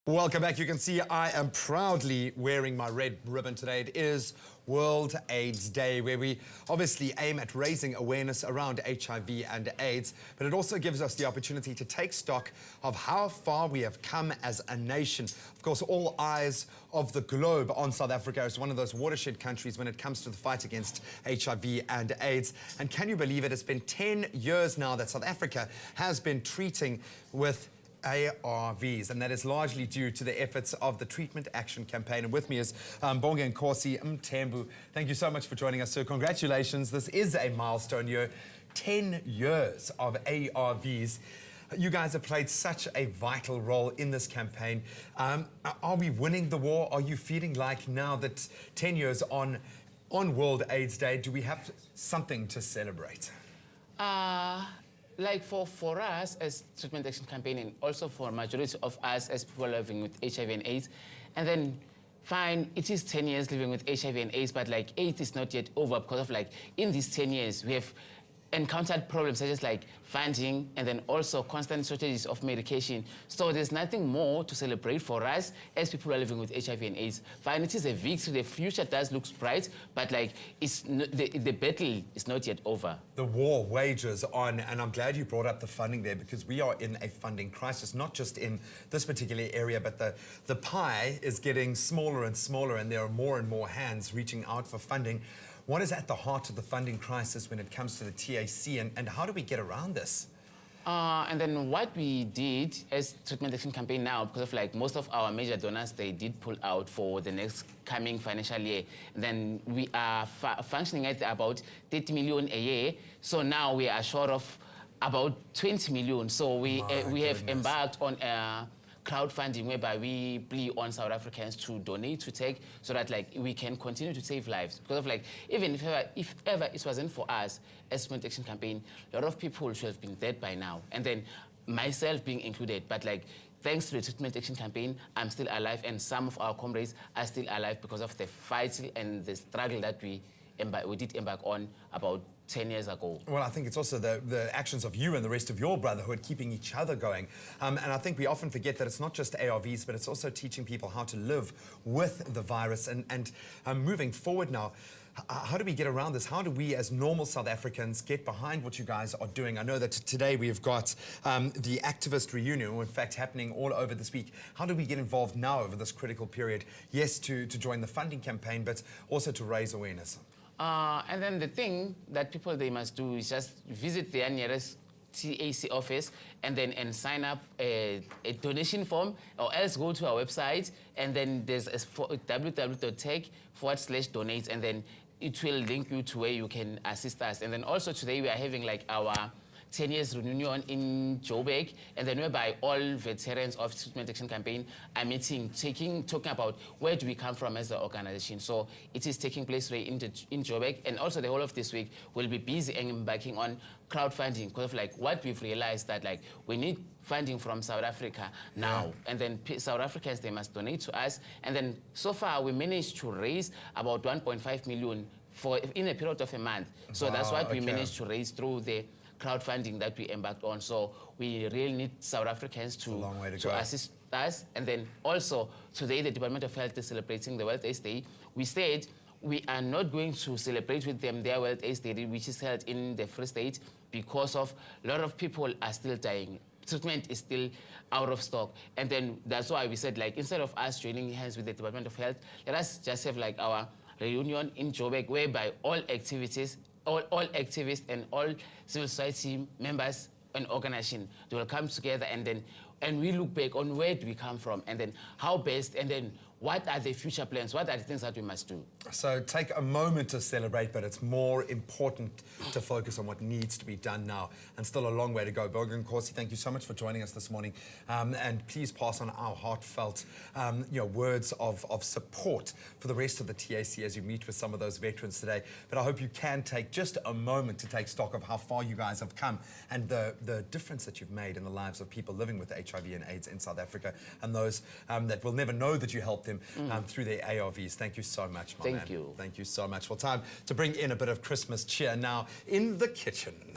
Welcome back. You can see I am proudly wearing my red ribbon today. It is World AIDS Day, where we obviously aim at raising awareness around HIV and AIDS, but it also gives us the opportunity to take stock of how far we have come as a nation. Of course, all eyes of the globe on South Africa as one of those watershed countries when it comes to the fight against HIV and AIDS. And can you believe it? It's been 10 years now that South Africa has been treating with ARVs, and that is largely due to the efforts of the Treatment Action Campaign. And with me is Bonge Nkosi Mthembu. Thank you so much for joining us, sir. Congratulations. This is a milestone year. 10 years of ARVs. You guys have played such a vital role in this campaign. Are we winning the war? Are you feeling like now that 10 years on World AIDS Day, do we have something to celebrate? Like for us as Treatment Action Campaign, and also for majority of us as people living with HIV and AIDS, and then fine, it is 10 years living with HIV and AIDS, but like AIDS is not yet over, because of like in these 10 years we have encountered problems such as like funding and then also constant shortages of medication. So there's nothing more to celebrate for us as people are living with HIV and AIDS. Fine, it is a victory, the future does look bright, but like the battle is not yet over. The war wages on, and I'm glad you brought up the funding there, because we are in a funding crisis, not just in this particular area, but the pie is getting smaller and smaller, and there are more and more hands reaching out for funding. What is at the heart of the funding crisis when it comes to the TAC, and how do we get around this? And then what we did as Treatment Action Campaign now, because of like most of our major donors, they did pull out for the next coming financial year. Then we are functioning at about 30 million a year. So now we are short of about 20 million. So we have embarked on a crowdfunding whereby we plea on South Africans to donate to take, so that like we can continue to save lives. Because of like, even if ever it wasn't for us as Treatment Action Campaign, a lot of people should have been dead by now, and then myself being included. But like, thanks to the Treatment Action Campaign, I'm still alive, and some of our comrades are still alive because of the fight and the struggle that we did embark on about 10 years ago. Well, I think it's also the actions of you and the rest of your brotherhood keeping each other going. And I think we often forget that it's not just ARVs, but it's also teaching people how to live with the virus. And moving forward now, how do we get around this? How do we as normal South Africans get behind what you guys are doing? I know that today we've got the activist reunion, in fact, happening all over this week. How do we get involved now over this critical period? Yes, to join the funding campaign, but also to raise awareness. And then the thing that people they must do is just visit their nearest TAC office and sign up a donation form, or else go to our website, and then there's www.tech/donate, and then it will link you to where you can assist us. And then also today we are having like our 10 years reunion in Joburg, and then whereby all veterans of Treatment Action Campaign are meeting, talking about where do we come from as an organization. So it is taking place today in Joburg, and also the whole of this week we'll be busy embarking on crowdfunding, because of like what we've realized that like we need funding from South Africa now, and then South Africans, they must donate to us. And then so far we managed to raise about 1.5 million in a period of a month. So that's what we managed to raise through the crowdfunding that we embarked on. So we really need South Africans to assist us. And then also today the Department of Health is celebrating the World AIDS Day. We said we are not going to celebrate with them their World AIDS Day, which is held in the Free State, because of a lot of people are still dying. Treatment is still out of stock. And then that's why we said, like, instead of us joining hands with the Department of Health, let us just have like our reunion in Joburg, whereby all activities, all activists and all civil society members and organizations, they will come together, and we look back on where do we come from, and then how best, and then what are the future plans, what are the things that we must do. So take a moment to celebrate, but it's more important to focus on what needs to be done now, and still a long way to go. Bonge Nkosi, thank you so much for joining us this morning, and please pass on our heartfelt words of support for the rest of the TAC as you meet with some of those veterans today. But I hope you can take just a moment to take stock of how far you guys have come, and the difference that you've made in the lives of people living with HIV and AIDS in South Africa, and those that will never know that you helped them through their ARVs. Thank you so much, my man. Thank you. Thank you so much. Well, time to bring in a bit of Christmas cheer now in the kitchen.